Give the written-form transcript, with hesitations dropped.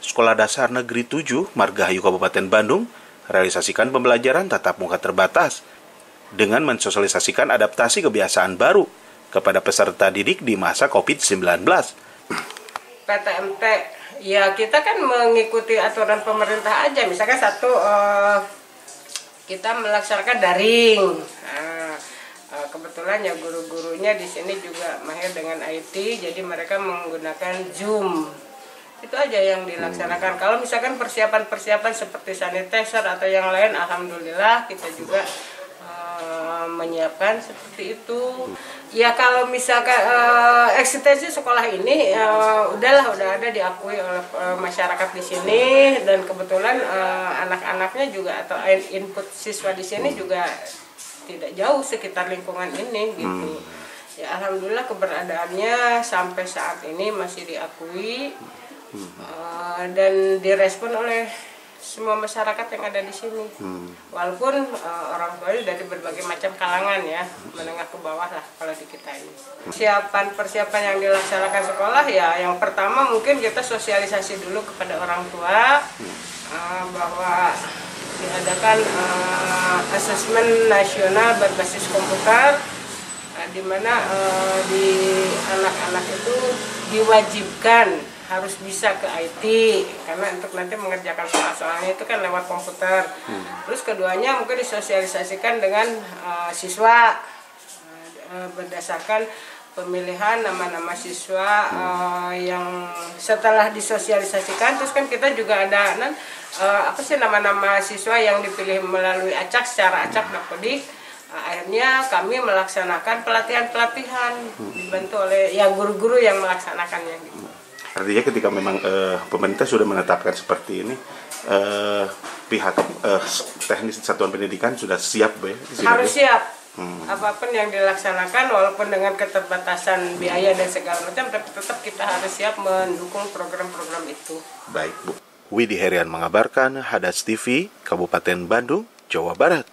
Sekolah Dasar Negeri 7 Margahayu Kabupaten Bandung realisasikan pembelajaran tatap muka terbatas dengan mensosialisasikan adaptasi kebiasaan baru kepada peserta didik di masa COVID-19. PTMT, ya kita kan mengikuti aturan pemerintah aja. Misalkan kita melaksanakan daring. Kebetulan ya guru-gurunya di sini juga mahir dengan IT, jadi mereka menggunakan Zoom. Itu aja yang dilaksanakan. Kalau misalkan persiapan-persiapan seperti sanitizer atau yang lain, alhamdulillah kita juga menyiapkan seperti itu. Ya kalau misalkan eksistensi sekolah ini udah ada diakui oleh masyarakat di sini, dan kebetulan anak-anaknya juga atau input siswa di sini juga tidak jauh sekitar lingkungan ini gitu. Ya alhamdulillah keberadaannya sampai saat ini masih diakui dan direspon oleh semua masyarakat yang ada di sini. Walaupun orang tuanya dari berbagai macam kalangan ya, menengah ke bawah lah kalau di kita ini. Persiapan yang dilaksanakan sekolah ya, yang pertama mungkin kita sosialisasi dulu kepada orang tua bahwa diadakan asesmen nasional berbasis komputer, di mana di anak-anak itu diwajibkan harus bisa ke IT, karena untuk nanti mengerjakan soal-soalnya itu kan lewat komputer. Terus keduanya mungkin disosialisasikan dengan siswa berdasarkan pemilihan nama-nama siswa yang setelah disosialisasikan, terus kan kita juga ada nama-nama siswa yang dipilih melalui acak, secara acak dapodik. Akhirnya kami melaksanakan pelatihan-pelatihan dibantu oleh ya guru-guru yang melaksanakannya gitu. Artinya ketika memang pemerintah sudah menetapkan seperti ini, pihak teknis satuan pendidikan sudah siap, Bu, ya? Harus siap. Apapun yang dilaksanakan walaupun dengan keterbatasan biaya dan segala macam, tapi tetap kita harus siap mendukung program-program itu. Baik, Bu. Widi Herian mengabarkan, Hadas TV, Kabupaten Bandung, Jawa Barat.